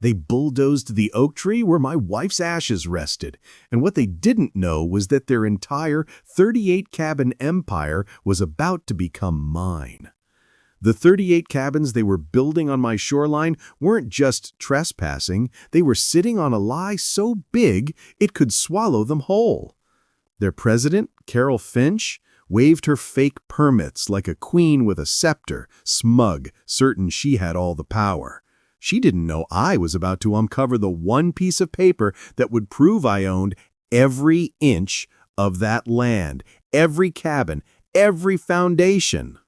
They bulldozed the oak tree where my wife's ashes rested, and what they didn't know was that their entire 38-cabin empire was about to become mine. The 38 cabins they were building on my shoreline weren't just trespassing, they were sitting on a lie so big it could swallow them whole. Their president, Carol Finch, waved her fake permits like a queen with a scepter, smug, certain she had all the power. She didn't know I was about to uncover the one piece of paper that would prove I owned every inch of that land, every cabin, every foundation.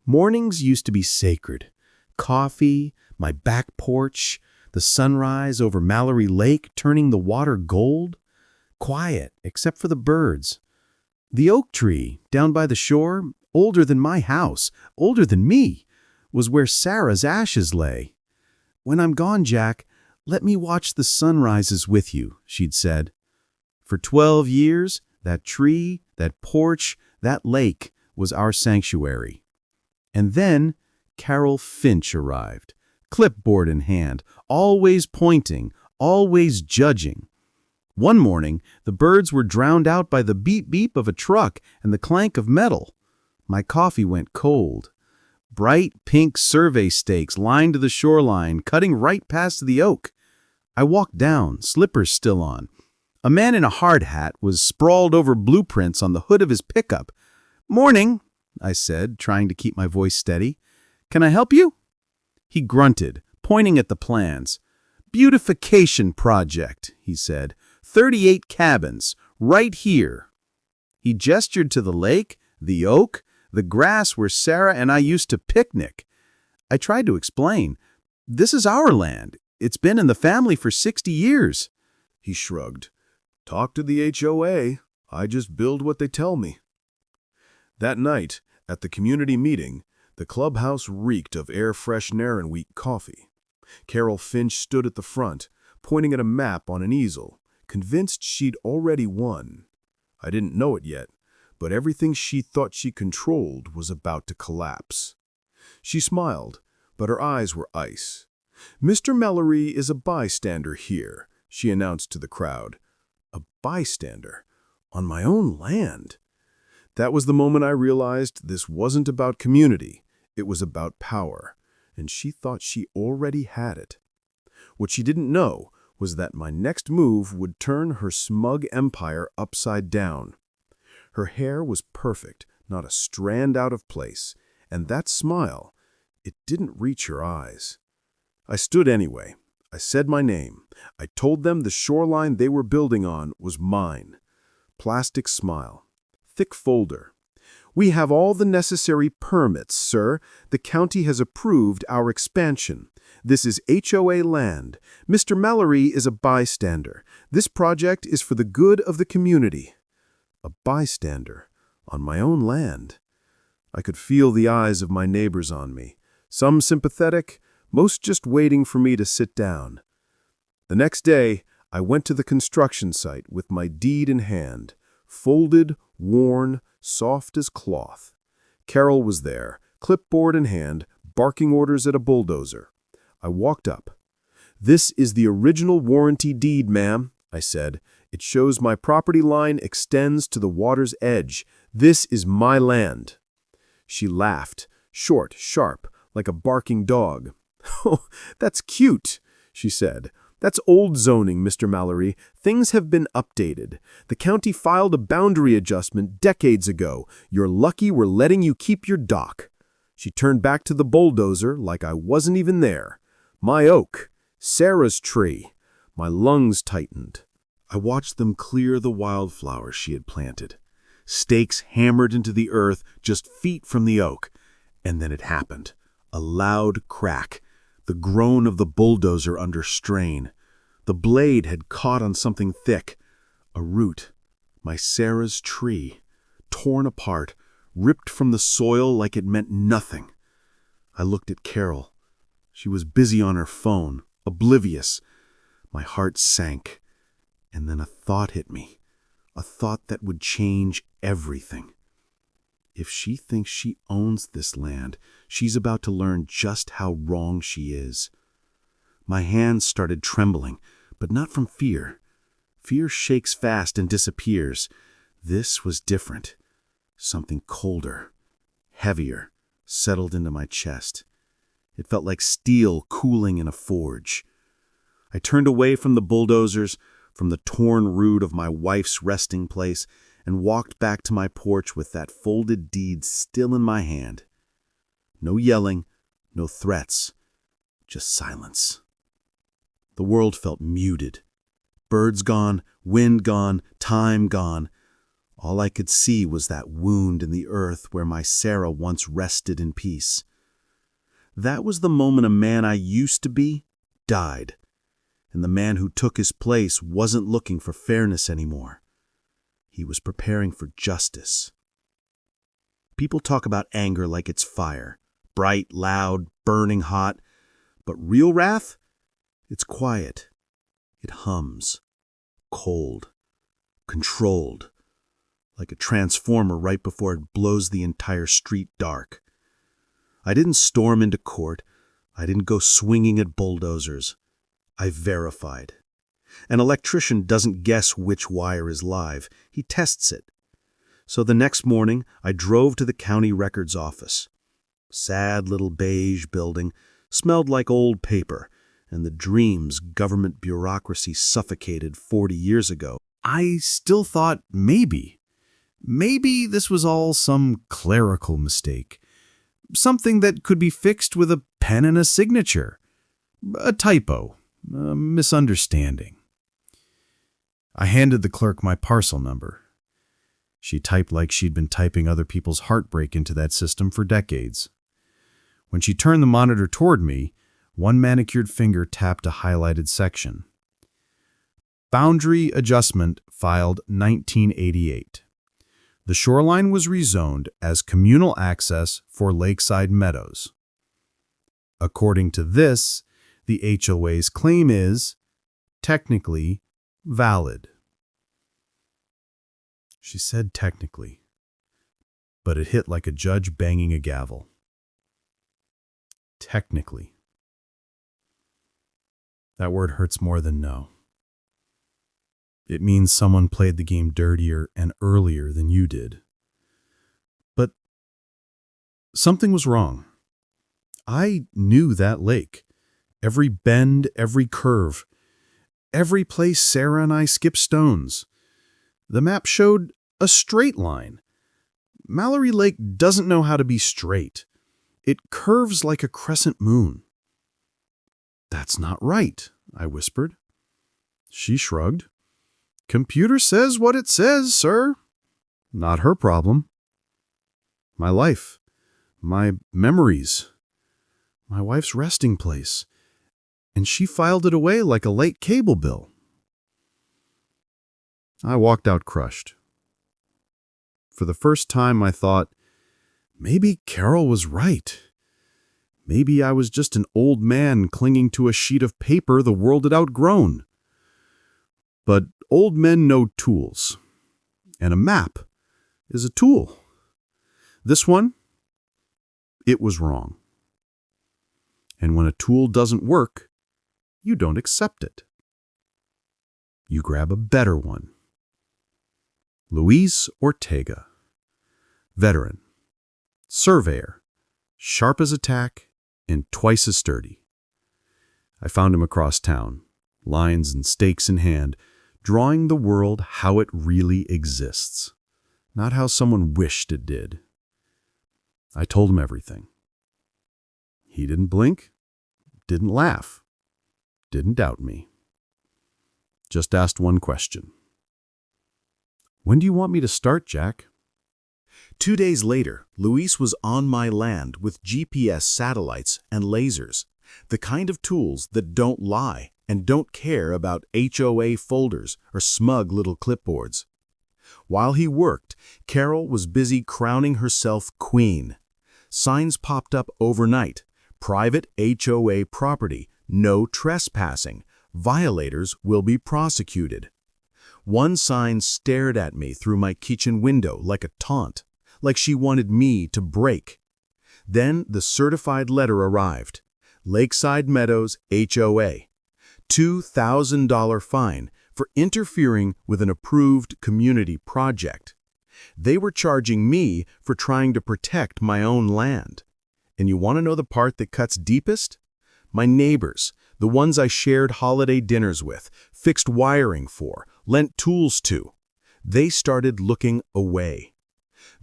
Mornings used to be sacred. Coffee, my back porch, the sunrise over Mallory Lake turning the water gold. Quiet, except for the birds. The oak tree, down by the shore, older than my house, older than me, was where Sarah's ashes lay. "When I'm gone, Jack, let me watch the sunrises with you," she'd said. For 12 years, that tree, that porch, that lake was our sanctuary. And then Carol Finch arrived, clipboard in hand, always pointing, always judging. One morning, the birds were drowned out by the beep-beep of a truck and the clank of metal. My coffee went cold. Bright pink survey stakes lined the shoreline, cutting right past the oak. I walked down, slippers still on. A man in a hard hat was sprawled over blueprints on the hood of his pickup. "Morning," I said, trying to keep my voice steady. "Can I help you?" He grunted, pointing at the plans. "Beautification project," he said. 38 cabins, right here." He gestured to the lake, the oak, the grass where Sarah and I used to picnic. I tried to explain. "This is our land. It's been in the family for 60 years. He shrugged. "Talk to the HOA. I just build what they tell me." That night, at the community meeting, the clubhouse reeked of air freshener and weak coffee. Carol Finch stood at the front, pointing at a map on an easel, convinced she'd already won. I didn't know it yet, but everything she thought she controlled was about to collapse. She smiled, but her eyes were ice. "Mr. Mallory is a bystander here," she announced to the crowd. A bystander? On my own land? That was the moment I realized this wasn't about community. It was about power, and she thought she already had it. What she didn't know was that my next move would turn her smug empire upside down. Her hair was perfect, not a strand out of place, and that smile, it didn't reach her eyes. I stood anyway. I said my name. I told them the shoreline they were building on was mine. Plastic smile. Thick folder. "We have all the necessary permits, sir. The county has approved our expansion. This is HOA land. Mr. Mallory is a bystander. This project is for the good of the community." A bystander on my own land. I could feel the eyes of my neighbors on me, some sympathetic, most just waiting for me to sit down. The next day, I went to the construction site with my deed in hand, folded, worn, soft as cloth. Carol was there, clipboard in hand, barking orders at a bulldozer. I walked up. "This is the original warranty deed, ma'am," I said. "It shows my property line extends to the water's edge. This is my land." She laughed, short, sharp, like a barking dog. "Oh, that's cute," she said. "That's old zoning, Mr. Mallory. Things have been updated. The county filed a boundary adjustment decades ago. You're lucky we're letting you keep your dock." She turned back to the bulldozer like I wasn't even there. My oak, Sarah's tree. My lungs tightened. I watched them clear the wildflowers she had planted. Stakes hammered into the earth just feet from the oak. And then it happened. A loud crack. The groan of the bulldozer under strain. The blade had caught on something thick. A root. My Sarah's tree. Torn apart, ripped from the soil like it meant nothing. I looked at Carol. She was busy on her phone, oblivious. My heart sank. And then a thought hit me. A thought that would change everything. If she thinks she owns this land, she's about to learn just how wrong she is. My hands started trembling, but not from fear. Fear shakes fast and disappears. This was different. Something colder, heavier, settled into my chest. It felt like steel cooling in a forge. I turned away from the bulldozers, from the torn root of my wife's resting place, and walked back to my porch with that folded deed still in my hand. No yelling, no threats, just silence. The world felt muted. Birds gone, wind gone, time gone. All I could see was that wound in the earth where my Sarah once rested in peace. That was the moment a man I used to be died, and the man who took his place wasn't looking for fairness anymore. He was preparing for justice. People talk about anger like it's fire, bright, loud, burning hot, but real wrath? It's quiet. It hums, cold, controlled, like a transformer right before it blows the entire street dark. I didn't storm into court. I didn't go swinging at bulldozers. I verified. An electrician doesn't guess which wire is live. He tests it. So the next morning, I drove to the county records office. Sad little beige building, smelled like old paper, and the dreams government bureaucracy suffocated 40 years ago. I still thought maybe this was all some clerical mistake. Something that could be fixed with a pen and a signature. A typo. A misunderstanding. I handed the clerk my parcel number. She typed like she'd been typing other people's heartbreak into that system for decades. When she turned the monitor toward me, one manicured finger tapped a highlighted section. Boundary adjustment filed 1988. The shoreline was rezoned as communal access for lakeside meadows. According to this, the HOA's claim is, technically, valid. She said technically, but it hit like a judge banging a gavel. Technically. That word hurts more than no. It means someone played the game dirtier and earlier than you did. But something was wrong. I knew that lake. Every bend, every curve. Every place Sarah and I skipped stones. The map showed a straight line. Mallory Lake doesn't know how to be straight. It curves like a crescent moon. That's not right, I whispered. She shrugged. Computer says what it says, sir. Not her problem. My life, my memories, my wife's resting place, and she filed it away like a late cable bill. I walked out crushed. For the first time, I thought, maybe Carol was right. Maybe I was just an old man clinging to a sheet of paper the world had outgrown. But old men know tools, and a map is a tool. This one, it was wrong. And when a tool doesn't work, you don't accept it. You grab a better one. Luis Ortega, veteran, surveyor, sharp as a tack and twice as sturdy. I found him across town, lines and stakes in hand, drawing the world how it really exists, not how someone wished it did. I told him everything. He didn't blink, didn't laugh, didn't doubt me. Just asked one question. When do you want me to start, Jack? 2 days later, Luis was on my land with GPS satellites and lasers, the kind of tools that don't lie and don't care about HOA folders or smug little clipboards. While he worked, Carol was busy crowning herself queen. Signs popped up overnight. Private HOA property, no trespassing. Violators will be prosecuted. One sign stared at me through my kitchen window like a taunt, like she wanted me to break. Then the certified letter arrived. Lakeside Meadows HOA. $2,000 fine for interfering with an approved community project. They were charging me for trying to protect my own land. And you want to know the part that cuts deepest? My neighbors, the ones I shared holiday dinners with, fixed wiring for, lent tools to, they started looking away.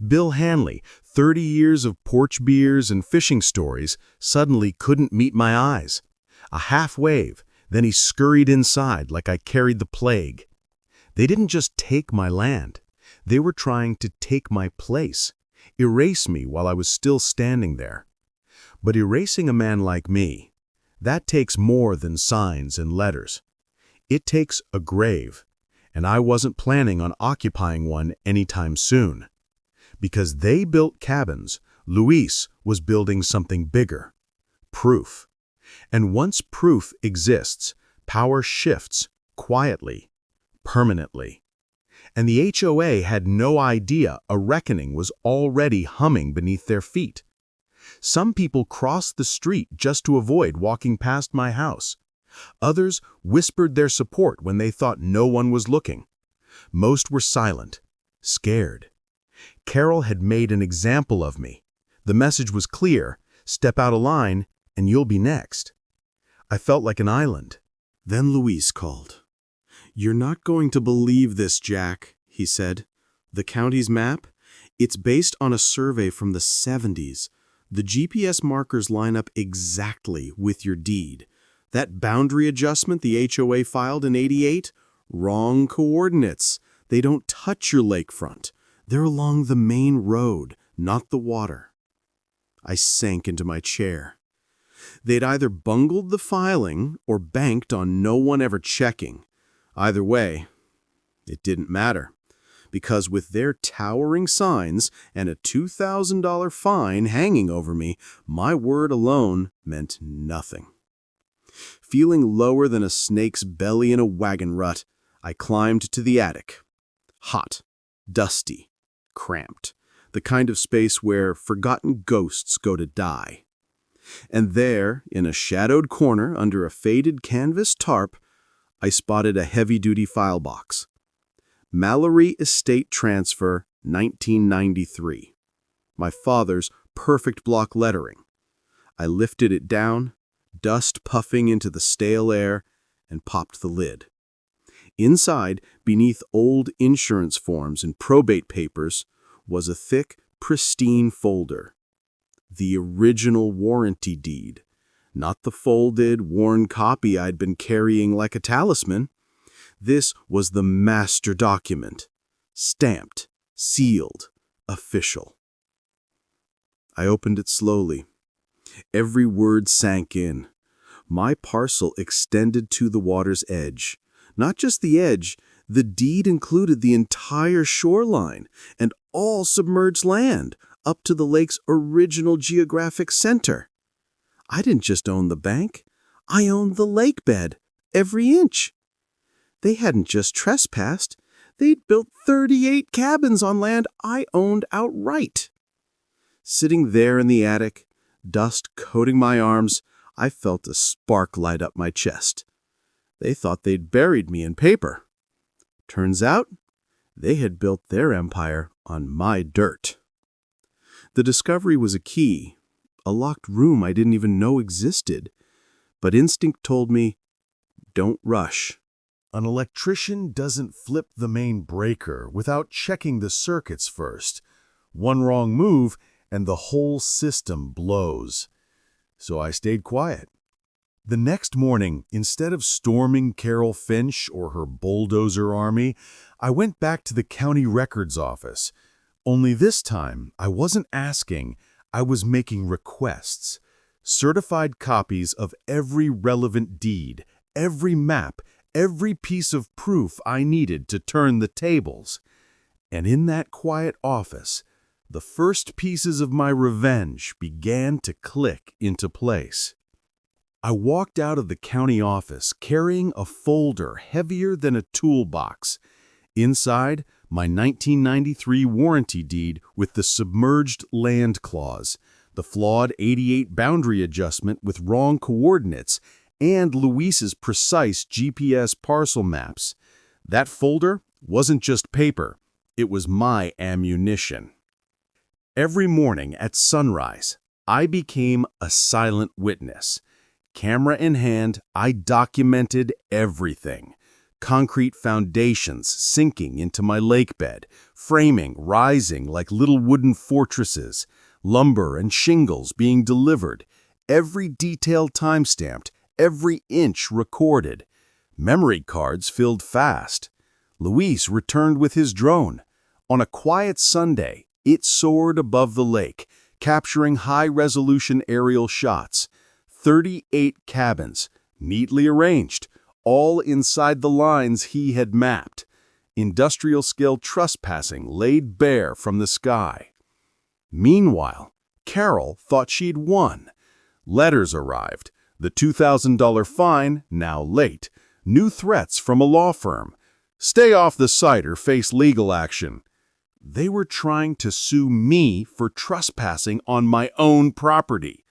Bill Hanley, 30 years of porch beers and fishing stories, suddenly couldn't meet my eyes. A half wave, then he scurried inside like I carried the plague. They didn't just take my land. They were trying to take my place, erase me while I was still standing there. But erasing a man like me, that takes more than signs and letters. It takes a grave, and I wasn't planning on occupying one anytime soon. Because they built cabins, Luis was building something bigger. Proof. And once proof exists, power shifts quietly, permanently. And the HOA had no idea a reckoning was already humming beneath their feet. Some people crossed the street just to avoid walking past my house. Others whispered their support when they thought no one was looking. Most were silent, scared. Carol had made an example of me. The message was clear: step out of line and you'll be next. I felt like an island. Then Luis called. "You're not going to believe this, Jack," he said. "The county's map? It's based on a survey from the 70s. The GPS markers line up exactly with your deed. That boundary adjustment the HOA filed in '88? Wrong coordinates. They don't touch your lakefront. They're along the main road, not the water." I sank into my chair. They'd either bungled the filing or banked on no one ever checking. Either way, it didn't matter, because with their towering signs and a $2,000 fine hanging over me, my word alone meant nothing. Feeling lower than a snake's belly in a wagon rut, I climbed to the attic. Hot, dusty, cramped, the kind of space where forgotten ghosts go to die. And there, in a shadowed corner under a faded canvas tarp, I spotted a heavy-duty file box. Mallory Estate Transfer, 1993. My father's perfect block lettering. I lifted it down, dust puffing into the stale air, and popped the lid. Inside, beneath old insurance forms and probate papers, was a thick, pristine folder. The original warranty deed, not the folded, worn copy I'd been carrying like a talisman. This was the master document, stamped, sealed, official. I opened it slowly. Every word sank in. My parcel extended to the water's edge. Not just the edge, the deed included the entire shoreline and all submerged land, up to the lake's original geographic center. I didn't just own the bank, I owned the lake bed, every inch. They hadn't just trespassed, they'd built 38 cabins on land I owned outright. Sitting there in the attic, dust coating my arms, I felt a spark light up my chest. They thought they'd buried me in paper. Turns out, they had built their empire on my dirt. The discovery was a key, a locked room I didn't even know existed. But instinct told me, don't rush. An electrician doesn't flip the main breaker without checking the circuits first. One wrong move and the whole system blows. So I stayed quiet. The next morning, instead of storming Carol Finch or her bulldozer army, I went back to the county records office. Only this time, I wasn't asking, I was making requests. Certified copies of every relevant deed, every map, every piece of proof I needed to turn the tables. And in that quiet office, the first pieces of my revenge began to click into place. I walked out of the county office carrying a folder heavier than a toolbox. Inside, my 1993 warranty deed with the submerged land clause, the flawed 88 boundary adjustment with wrong coordinates, and Luis's precise GPS parcel maps. That folder wasn't just paper, it was my ammunition. Every morning at sunrise, I became a silent witness. Camera in hand, I documented everything. Concrete foundations sinking into my lake bed, framing rising like little wooden fortresses, lumber and shingles being delivered, every detail timestamped, every inch recorded. Memory cards filled fast. Luis returned with his drone. On a quiet Sunday, it soared above the lake, capturing high-resolution aerial shots. 38 cabins, neatly arranged, all inside the lines he had mapped. Industrial-scale trespassing laid bare from the sky. Meanwhile, Carol thought she'd won. Letters arrived. The $2,000 fine, now late. New threats from a law firm. Stay off the site or face legal action. They were trying to sue me for trespassing on my own property.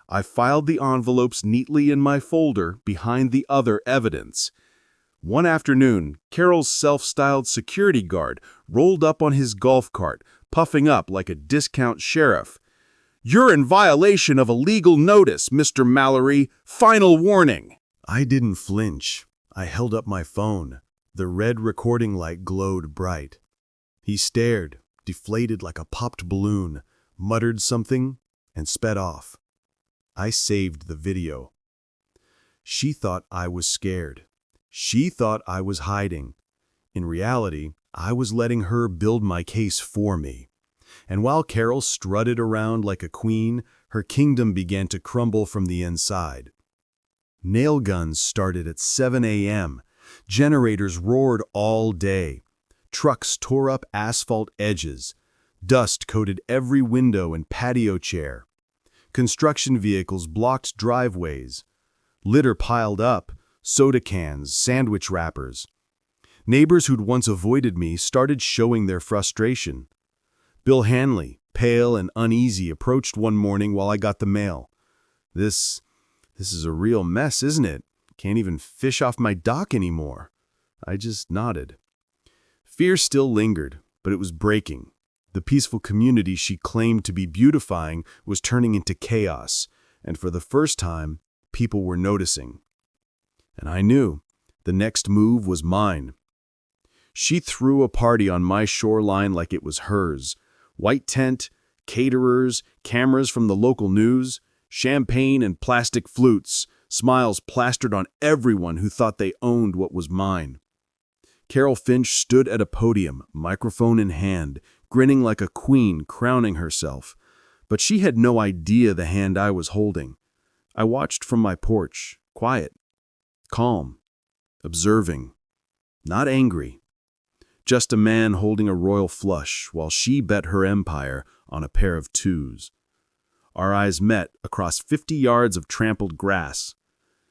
I filed the envelopes neatly in my folder behind the other evidence. One afternoon, Carol's self-styled security guard rolled up on his golf cart, puffing up like a discount sheriff. "You're in violation of a legal notice, Mr. Mallory. Final warning." I didn't flinch. I held up my phone. The red recording light glowed bright. He stared, deflated like a popped balloon, muttered something, and sped off. I saved the video. She thought I was scared. She thought I was hiding. In reality, I was letting her build my case for me. And while Carol strutted around like a queen, her kingdom began to crumble from the inside. Nail guns started at 7 a.m. Generators roared all day. Trucks tore up asphalt edges. Dust coated every window and patio chair. Construction vehicles blocked driveways. Litter piled up, soda cans, sandwich wrappers. Neighbors who'd once avoided me started showing their frustration. Bill Hanley, pale and uneasy, approached one morning while I got the mail. This is a real mess, isn't it? Can't even fish off my dock anymore." I just nodded. Fear still lingered, but it was breaking. The peaceful community she claimed to be beautifying was turning into chaos, and for the first time, people were noticing. And I knew the next move was mine. She threw a party on my shoreline like it was hers. White tent, caterers, cameras from the local news, champagne and plastic flutes, smiles plastered on everyone who thought they owned what was mine. Carol Finch stood at a podium, microphone in hand, grinning like a queen crowning herself. But she had no idea the hand I was holding. I watched from my porch, quiet, calm, observing, not angry. Just a man holding a royal flush while she bet her empire on a pair of twos. Our eyes met across 50 yards of trampled grass.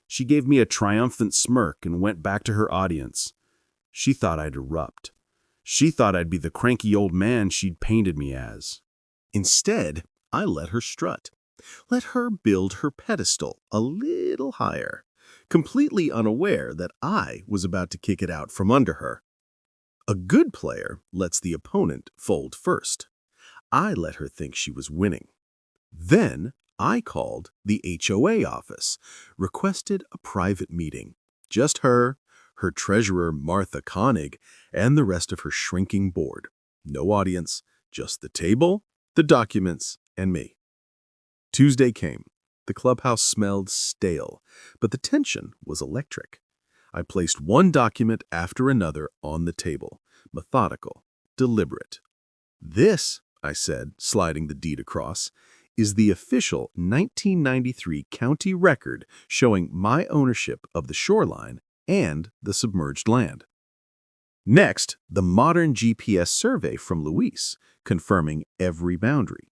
She gave me a triumphant smirk and went back to her audience. She thought I'd erupt. She thought I'd be the cranky old man she'd painted me as. Instead, I let her strut. Let her build her pedestal a little higher, completely unaware that I was about to kick it out from under her. A good player lets the opponent fold first. I let her think she was winning. Then I called the HOA office, requested a private meeting. Just her treasurer Martha Koenig, and the rest of her shrinking board. No audience, just the table, the documents, and me. Tuesday came. The clubhouse smelled stale, but the tension was electric. I placed one document after another on the table, methodical, deliberate. "This," I said, sliding the deed across, "is the official 1993 county record showing my ownership of the shoreline and the submerged land." Next, the modern GPS survey from Luis, confirming every boundary.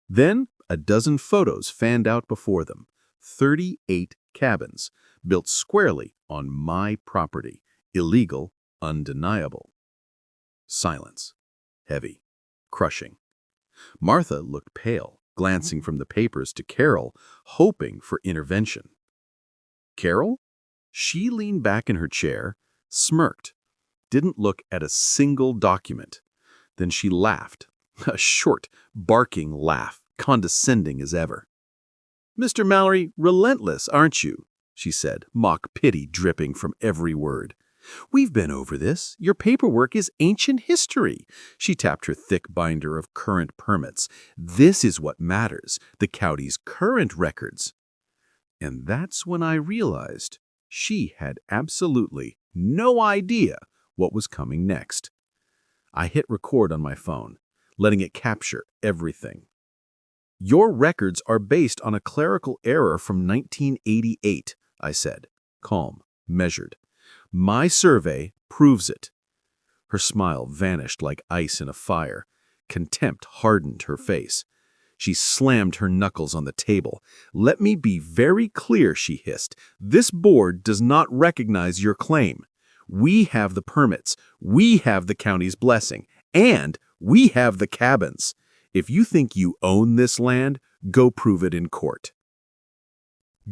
Then, a dozen photos fanned out before them. 38 cabins, built squarely on my property. Illegal, undeniable. Silence. Heavy. Crushing. Martha looked pale. glancing from the papers to Carol, hoping for intervention. Carol? She leaned back in her chair, smirked, didn't look at a single document. Then she laughed, a short, barking laugh, condescending as ever. "Mr. Mallory, relentless, aren't you?" she said, mock pity dripping from every word. "We've been over this. Your paperwork is ancient history." She tapped her thick binder of current permits. "This is what matters, the county's current records." And that's when I realized she had absolutely no idea what was coming next. I hit record on my phone, letting it capture everything. "Your records are based on a clerical error from 1988, I said, calm, measured. "My survey proves it." Her smile vanished like ice in a fire. Contempt hardened her face. She slammed her knuckles on the table. "Let me be very clear," she hissed. "This board does not recognize your claim. We have the permits, we have the county's blessing, and we have the cabins. If you think you own this land, go prove it in court."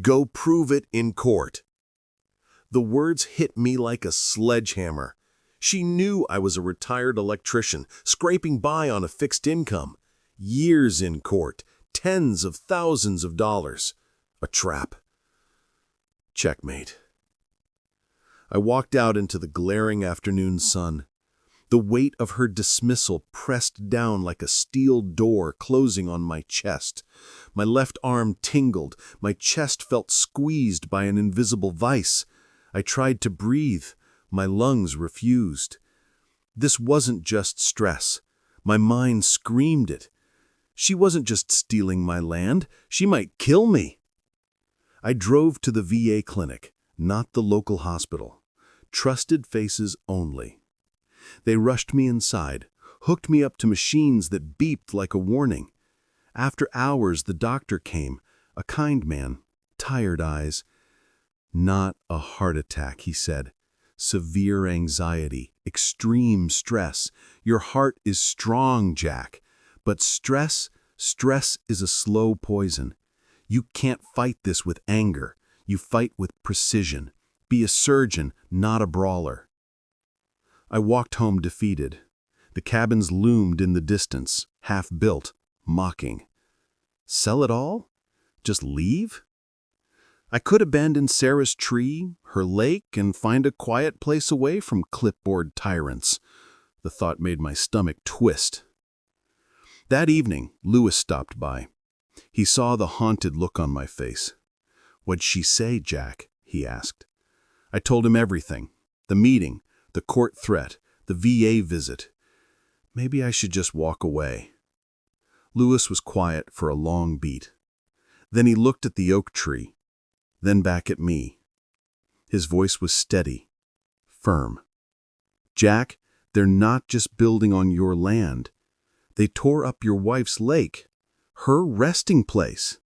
Go prove it in court. The words hit me like a sledgehammer. She knew I was a retired electrician, scraping by on a fixed income. Years in court, tens of thousands of dollars. A trap. Checkmate. I walked out into the glaring afternoon sun. The weight of her dismissal pressed down like a steel door closing on my chest. My left arm tingled. My chest felt squeezed by an invisible vice. I tried to breathe. My lungs refused. This wasn't just stress. My mind screamed it. She wasn't just stealing my land. She might kill me. I drove to the VA clinic, not the local hospital. Trusted faces only. They rushed me inside, hooked me up to machines that beeped like a warning. After hours, the doctor came, a kind man, tired eyes. "Not a heart attack," he said. "Severe anxiety, extreme stress. Your heart is strong, Jack. But stress is a slow poison. You can't fight this with anger. You fight with precision. Be a surgeon, not a brawler." I walked home defeated. The cabins loomed in the distance, half-built, mocking. Sell it all? Just leave? I could abandon Sarah's tree, her lake, and find a quiet place away from clipboard tyrants. The thought made my stomach twist. That evening, Lewis stopped by. He saw the haunted look on my face. "What'd she say, Jack?" he asked. I told him everything. The meeting, the court threat, the VA visit. Maybe I should just walk away. Lewis was quiet for a long beat. Then he looked at the oak tree, then back at me. His voice was steady, firm. "Jack, they're not just building on your land. They tore up your wife's lake, her resting place."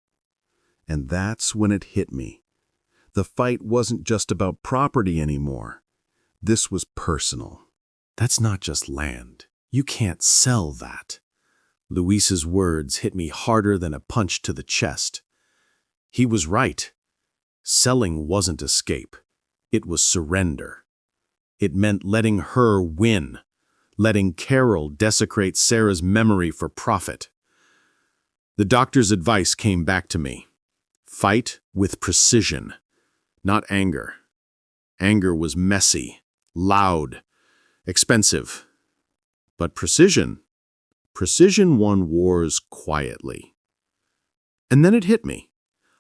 And that's when it hit me. The fight wasn't just about property anymore. This was personal. "That's not just land. You can't sell that." Luis's words hit me harder than a punch to the chest. He was right. Selling wasn't escape. It was surrender. It meant letting her win, letting Carol desecrate Sarah's memory for profit. The doctor's advice came back to me. Fight with precision, not anger. Anger was messy, loud, expensive. But precision won wars quietly. And then it hit me.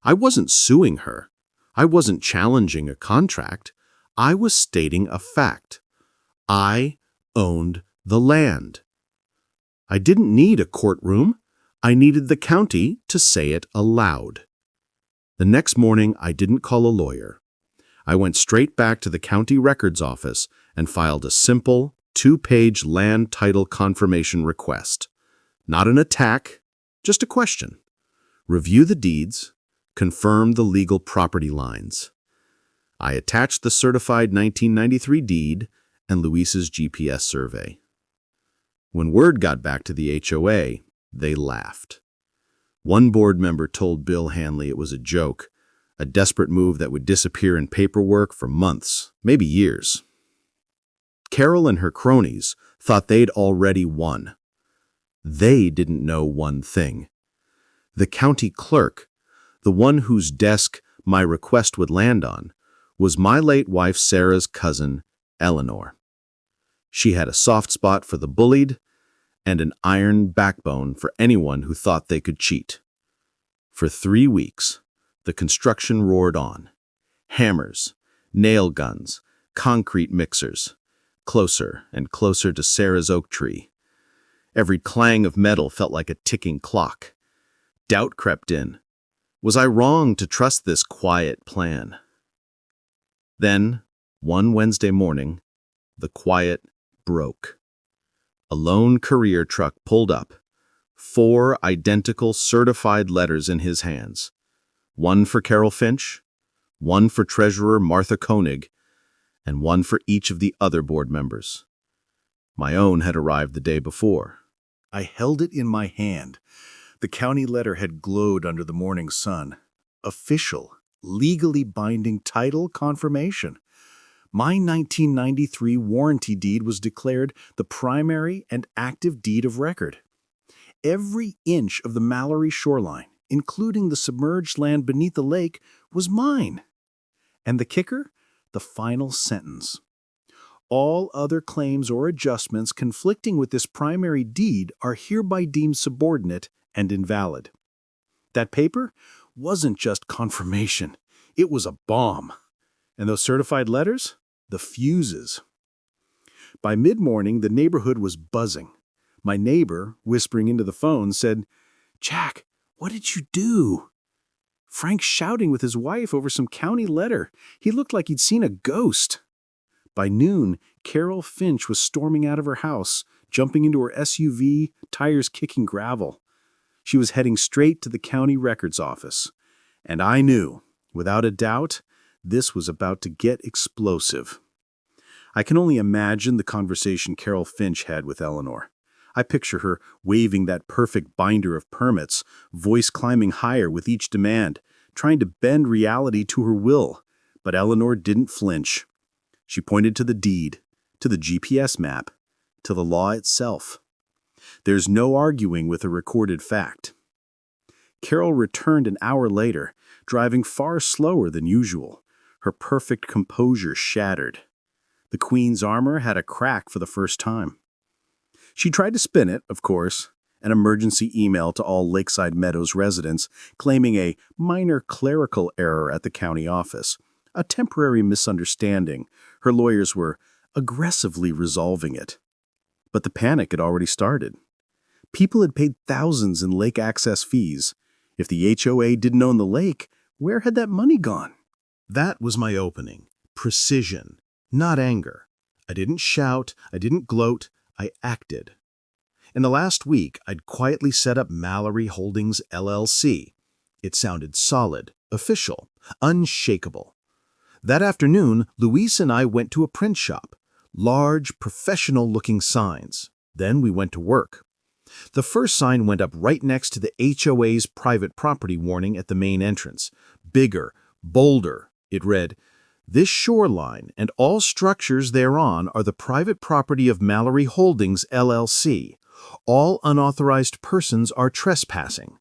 I wasn't suing her. I wasn't challenging a contract. I was stating a fact. I owned the land. I didn't need a courtroom. I needed the county to say it aloud. The next morning, I didn't call a lawyer. I went straight back to the county records office and filed a simple, 2-page land title confirmation request. Not an attack, just a question. Review the deeds, confirm the legal property lines. I attached the certified 1993 deed and Luis's GPS survey. When word got back to the HOA, they laughed. One board member told Bill Hanley it was a joke, a desperate move that would disappear in paperwork for months, maybe years. Carol and her cronies thought they'd already won. They didn't know one thing. The county clerk, the one whose desk my request would land on, was my late wife Sarah's cousin, Eleanor. She had a soft spot for the bullied and an iron backbone for anyone who thought they could cheat. For 3 weeks, the construction roared on. Hammers, nail guns, concrete mixers, closer and closer to Sarah's oak tree. Every clang of metal felt like a ticking clock. Doubt crept in. Was I wrong to trust this quiet plan? Then, one Wednesday morning, the quiet broke. A lone courier truck pulled up, 4 identical certified letters in his hands. One for Carol Finch, one for Treasurer Martha Koenig, and one for each of the other board members. My own had arrived the day before. I held it in my hand. The county letter had glowed under the morning sun. Official, legally binding title confirmation. My 1993 warranty deed was declared the primary and active deed of record. Every inch of the Mallory shoreline, including the submerged land beneath the lake, was mine. And the kicker? The final sentence. All other claims or adjustments conflicting with this primary deed are hereby deemed subordinate and invalid. That paper wasn't just confirmation. It was a bomb. And those certified letters? The fuses. By mid-morning, the neighborhood was buzzing. My neighbor, whispering into the phone, said, "Jack, what did you do?" Frank's shouting with his wife over some county letter. He looked like he'd seen a ghost. By noon, Carol Finch was storming out of her house, jumping into her SUV, tires kicking gravel. She was heading straight to the county records office. And I knew, without a doubt, this was about to get explosive. I can only imagine the conversation Carol Finch had with Eleanor. I picture her waving that perfect binder of permits, voice climbing higher with each demand, trying to bend reality to her will. But Eleanor didn't flinch. She pointed to the deed, to the GPS map, to the law itself. There's no arguing with a recorded fact. Carol returned an hour later, driving far slower than usual, her perfect composure shattered. The Queen's armor had a crack for the first time. She tried to spin it, of course, an emergency email to all Lakeside Meadows residents claiming a minor clerical error at the county office, a temporary misunderstanding. Her lawyers were aggressively resolving it. But the panic had already started. People had paid thousands in lake access fees. If the HOA didn't own the lake, where had that money gone? That was my opening. Precision, not anger. I didn't shout, I didn't gloat, I acted. In the last week, I'd quietly set up Mallory Holdings LLC. It sounded solid, official, unshakable. That afternoon, Luis and I went to a print shop. Large, professional-looking signs. Then we went to work. The first sign went up right next to the HOA's private property warning at the main entrance. Bigger, bolder. It read, "This shoreline and all structures thereon are the private property of Mallory Holdings, LLC. All unauthorized persons are trespassing."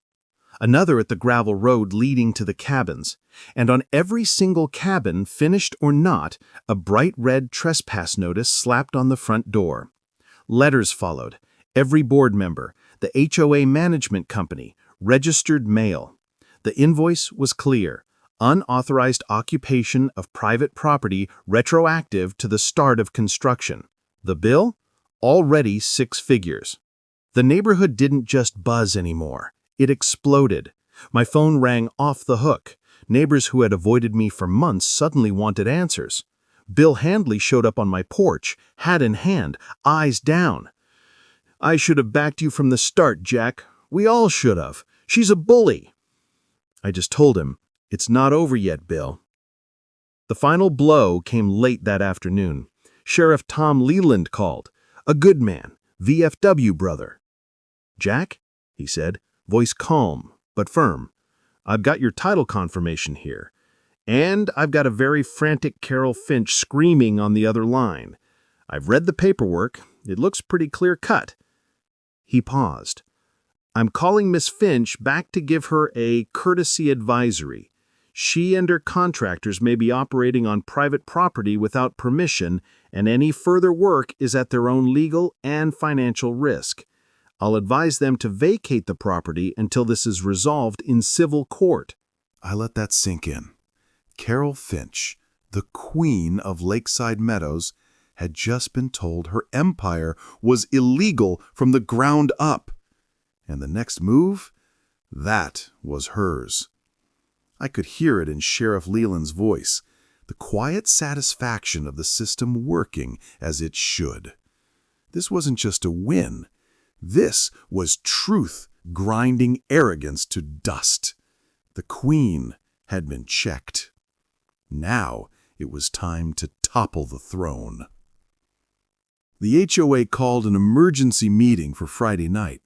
Another at the gravel road leading to the cabins, and on every single cabin, finished or not, a bright red trespass notice slapped on the front door. Letters followed. Every board member, the HOA management company, registered mail. The invoice was clear. Unauthorized occupation of private property retroactive to the start of construction. The bill? Already 6 figures. The neighborhood didn't just buzz anymore. It exploded. My phone rang off the hook. Neighbors who had avoided me for months suddenly wanted answers. Bill Handley showed up on my porch, hat in hand, eyes down. "I should have backed you from the start, Jack. We all should have. She's a bully." I just told him, "It's not over yet, Bill." The final blow came late that afternoon. Sheriff Tom Leland called. A good man, VFW brother. "Jack," he said, voice calm, but firm. I've got your title confirmation here. And I've got a very frantic Carol Finch screaming on the other line. I've read the paperwork. It looks pretty clear-cut. He paused. I'm calling Miss Finch back to give her a courtesy advisory. She and her contractors may be operating on private property without permission, and any further work is at their own legal and financial risk. I'll advise them to vacate the property until this is resolved in civil court. I let that sink in. Carol Finch, the queen of Lakeside Meadows, had just been told her empire was illegal from the ground up. And the next move? That was hers. I could hear it in Sheriff Leland's voice, the quiet satisfaction of the system working as it should. This wasn't just a win. This was truth grinding arrogance to dust. The queen had been checked. Now it was time to topple the throne. The HOA called an emergency meeting for Friday night.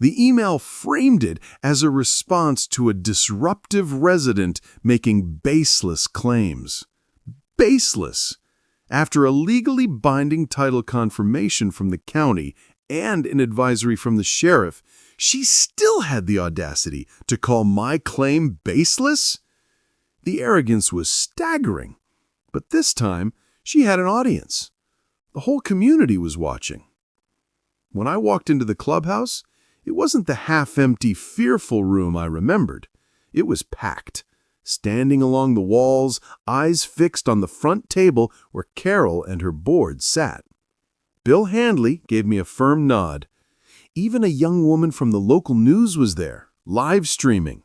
The email framed it as a response to a disruptive resident making baseless claims. Baseless! After a legally binding title confirmation from the county and an advisory from the sheriff, she still had the audacity to call my claim baseless? The arrogance was staggering. But this time, she had an audience. The whole community was watching. When I walked into the clubhouse, it wasn't the half-empty, fearful room I remembered. It was packed, standing along the walls, eyes fixed on the front table where Carol and her board sat. Bill Handley gave me a firm nod. Even a young woman from the local news was there, live streaming.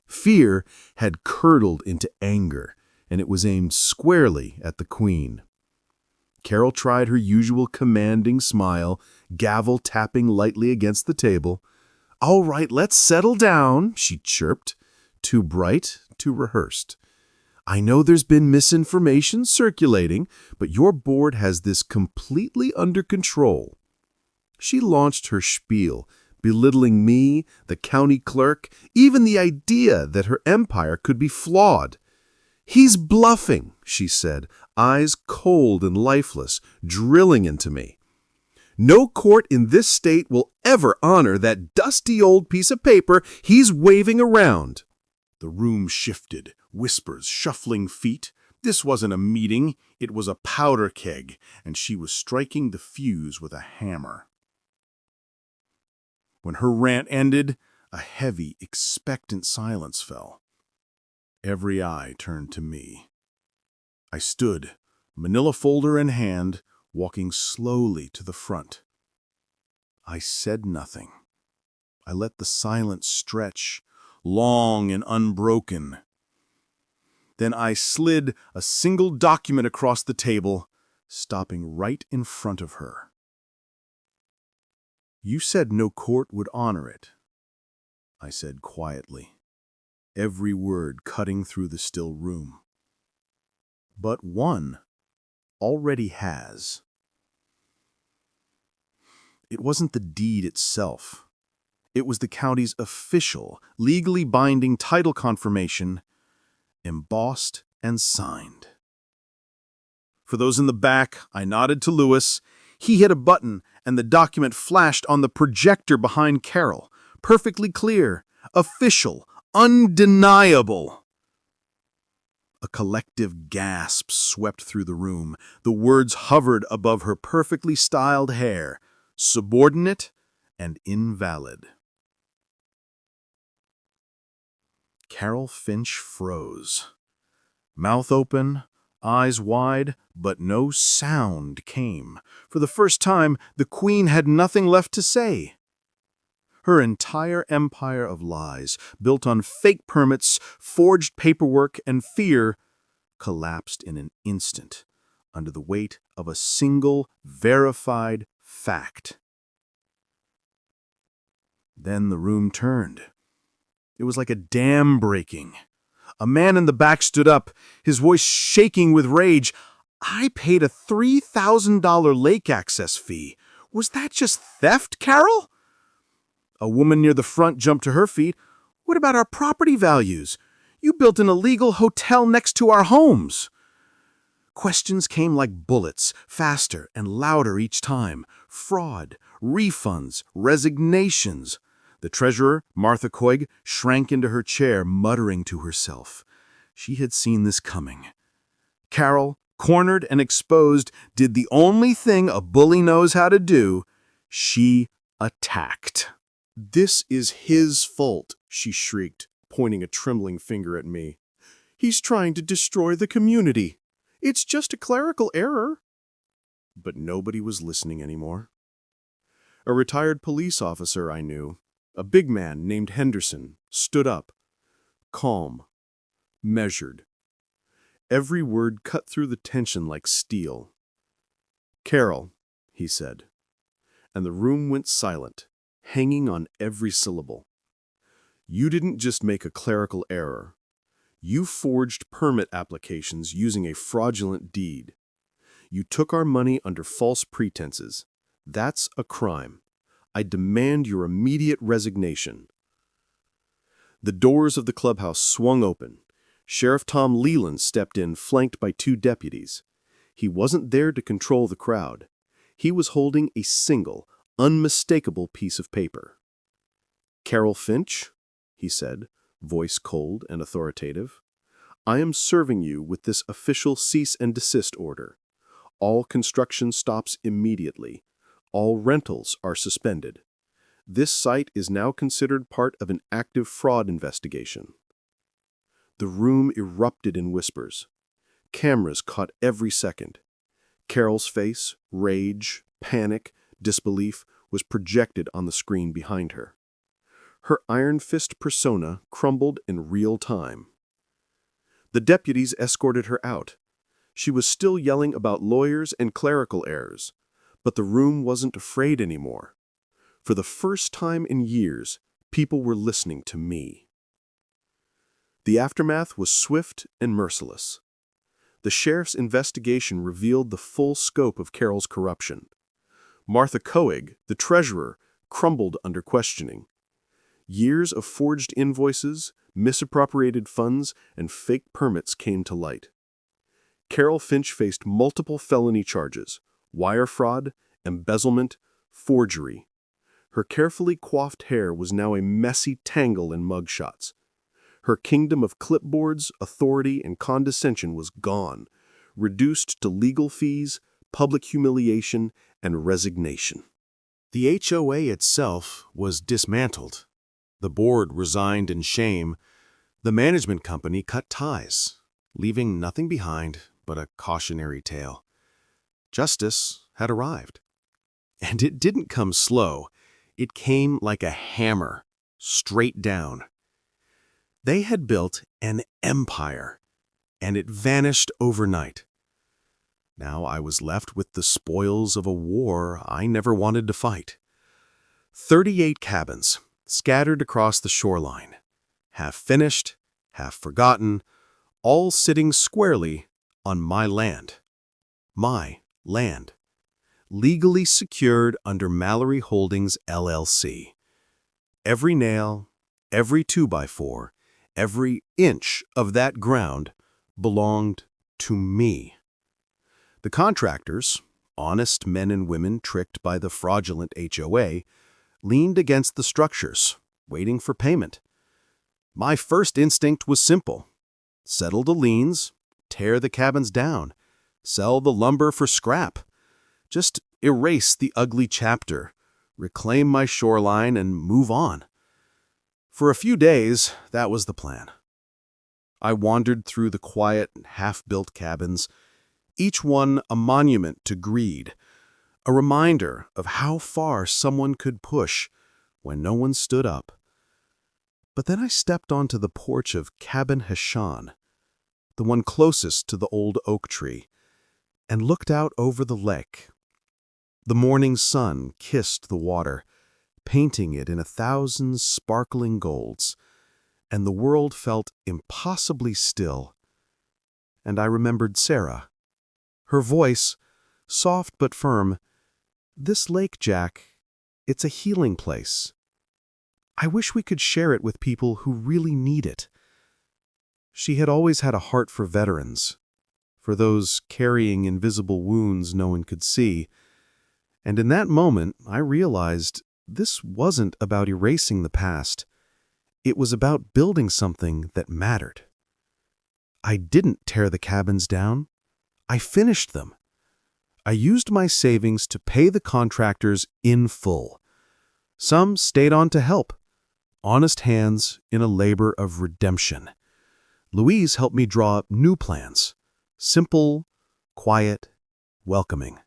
Fear had curdled into anger, and it was aimed squarely at the queen. Carol tried her usual commanding smile, gavel tapping lightly against the table. "All right, let's settle down," she chirped, too bright, too rehearsed. "I know there's been misinformation circulating, but your board has this completely under control." She launched her spiel, belittling me, the county clerk, even the idea that her empire could be flawed. "He's bluffing," she said, eyes cold and lifeless, drilling into me. "No court in this state will ever honor that dusty old piece of paper he's waving around." The room shifted, whispers, shuffling feet. This wasn't a meeting, it was a powder keg, and she was striking the fuse with a hammer. When her rant ended, a heavy, expectant silence fell. Every eye turned to me. I stood, manila folder in hand, walking slowly to the front. I said nothing. I let the silence stretch, long and unbroken. Then I slid a single document across the table, stopping right in front of her. "You said no court would honor it," I said quietly, every word cutting through the still room. "But one already has." It wasn't the deed itself. It was the county's official, legally binding title confirmation, embossed and signed. For those in the back, I nodded to Lewis. He hit a button, and the document flashed on the projector behind Carol. Perfectly clear, official, undeniable. A collective gasp swept through the room. The words hovered above her perfectly styled hair, subordinate and invalid. Carol Finch froze. Mouth open, eyes wide, but no sound came. For the first time, the queen had nothing left to say. Her entire empire of lies, built on fake permits, forged paperwork, and fear, collapsed in an instant under the weight of a single, verified fact. Then the room turned. It was like a dam breaking. A man in the back stood up, his voice shaking with rage. "I paid a $3,000 lake access fee. Was that just theft, Carol?" A woman near the front jumped to her feet. What about our property values? You built an illegal hotel next to our homes. Questions came like bullets, faster and louder each time. Fraud, refunds, resignations. The treasurer, Martha Coig, shrank into her chair, muttering to herself. She had seen this coming. Carol, cornered and exposed, did the only thing a bully knows how to do. She attacked. "This is his fault," she shrieked, pointing a trembling finger at me. "He's trying to destroy the community. It's just a clerical error." But nobody was listening anymore. A retired police officer I knew, a big man named Henderson, stood up, calm, measured. Every word cut through the tension like steel. "Carol," he said, and the room went silent, hanging on every syllable. "You didn't just make a clerical error. You forged permit applications using a fraudulent deed. You took our money under false pretenses. That's a crime. I demand your immediate resignation." The doors of the clubhouse swung open. Sheriff Tom Leland stepped in, flanked by 2 deputies. He wasn't there to control the crowd. He was holding a single, unmistakable piece of paper. "Carol Finch," he said, voice cold and authoritative, "I am serving you with this official cease and desist order. All construction stops immediately. All rentals are suspended. This site is now considered part of an active fraud investigation." The room erupted in whispers. Cameras caught every second. Carol's face, rage, panic, disbelief, was projected on the screen behind her. Her iron fist persona crumbled in real time. The deputies escorted her out. She was still yelling about lawyers and clerical errors, but the room wasn't afraid anymore. For the first time in years, people were listening to me. The aftermath was swift and merciless. The sheriff's investigation revealed the full scope of Carol's corruption. Martha Coig, the treasurer, crumbled under questioning. Years of forged invoices, misappropriated funds, and fake permits came to light. Carol Finch faced multiple felony charges: wire fraud, embezzlement, forgery. Her carefully coiffed hair was now a messy tangle in mugshots. Her kingdom of clipboards, authority, and condescension was gone, reduced to legal fees, public humiliation, and resignation. The HOA itself was dismantled. The board resigned in shame. The management company cut ties, leaving nothing behind but a cautionary tale. Justice had arrived. And it didn't come slow. It came like a hammer, straight down. They had built an empire, and it vanished overnight. Now I was left with the spoils of a war I never wanted to fight. 38 cabins, scattered across the shoreline, half finished, half forgotten, all sitting squarely on my land. My land. Legally secured under Mallory Holdings, LLC. Every nail, every 2x4, every inch of that ground belonged to me. The contractors, honest men and women tricked by the fraudulent HOA, leaned against the structures, waiting for payment. My first instinct was simple: settle the liens, tear the cabins down, sell the lumber for scrap. Just erase the ugly chapter, reclaim my shoreline, and move on. For a few days, that was the plan. I wandered through the quiet, half-built cabins, each one a monument to greed, a reminder of how far someone could push when no one stood up. But then I stepped onto the porch of Cabin Hashan, the one closest to the old oak tree, and looked out over the lake. The morning sun kissed the water, painting it in 1,000 sparkling golds, and the world felt impossibly still. And I remembered Sarah. Her voice, soft but firm: "This lake, Jack, it's a healing place. I wish we could share it with people who really need it. She had always had a heart for veterans, for those carrying invisible wounds no one could see. And in that moment, I realized this wasn't about erasing the past. It was about building something that mattered. I didn't tear the cabins down. I finished them. I used my savings to pay the contractors in full. Some stayed on to help. Honest hands in a labor of redemption. Louise helped me draw up new plans. Simple, quiet, welcoming.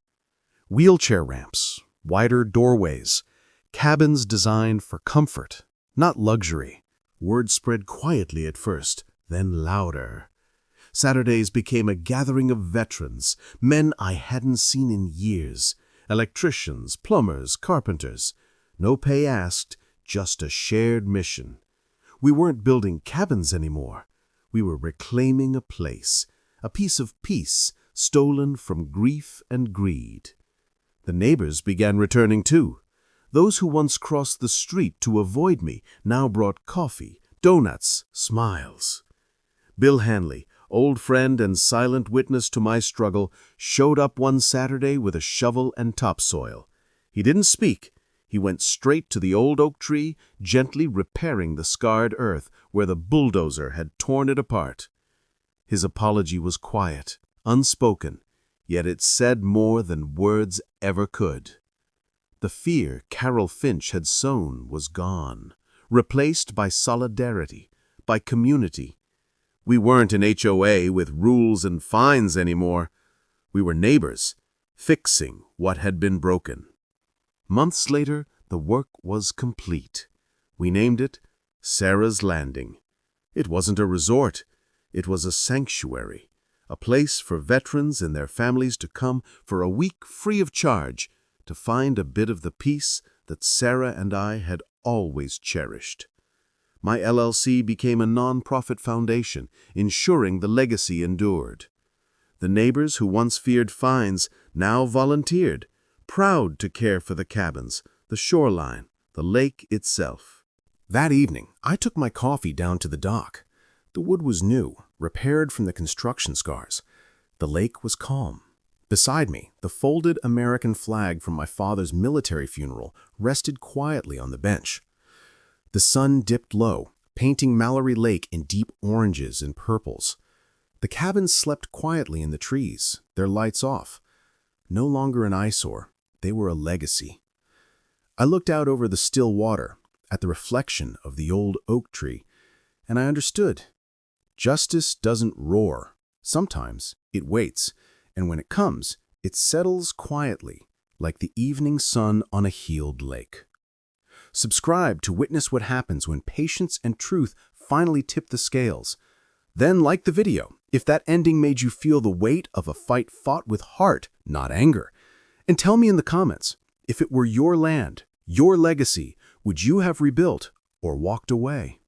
Wheelchair ramps, wider doorways, cabins designed for comfort, not luxury. Word spread quietly at first, then louder. Saturdays became a gathering of veterans, men I hadn't seen in years. Electricians, plumbers, carpenters. No pay asked, just a shared mission. We weren't building cabins anymore. We were reclaiming a place, a piece of peace stolen from grief and greed. The neighbors began returning too. Those who once crossed the street to avoid me now brought coffee, donuts, smiles. Bill Hanley, old friend and silent witness to my struggle, showed up one Saturday with a shovel and topsoil. He didn't speak. He went straight to the old oak tree, gently repairing the scarred earth where the bulldozer had torn it apart. His apology was quiet, unspoken, yet it said more than words ever could. The fear Carol Finch had sown was gone, replaced by solidarity, by community. We weren't an HOA with rules and fines anymore. We were neighbors, fixing what had been broken. Months later, the work was complete. We named it Sarah's Landing. It wasn't a resort. It was a sanctuary, a place for veterans and their families to come for a week free of charge to find a bit of the peace that Sarah and I had always cherished. My LLC became a non-profit foundation, ensuring the legacy endured. The neighbors who once feared fines now volunteered, proud to care for the cabins, the shoreline, the lake itself. That evening, I took my coffee down to the dock. The wood was new, repaired from the construction scars. The lake was calm. Beside me, the folded American flag from my father's military funeral rested quietly on the bench. The sun dipped low, painting Mallory Lake in deep oranges and purples. The cabins slept quietly in the trees, their lights off. No longer an eyesore, they were a legacy. I looked out over the still water, at the reflection of the old oak tree, and I understood. Justice doesn't roar. Sometimes it waits, and when it comes, it settles quietly, like the evening sun on a healed lake. Subscribe to witness what happens when patience and truth finally tip the scales. Then like the video if that ending made you feel the weight of a fight fought with heart, not anger. And tell me in the comments, if it were your land, your legacy, would you have rebuilt or walked away?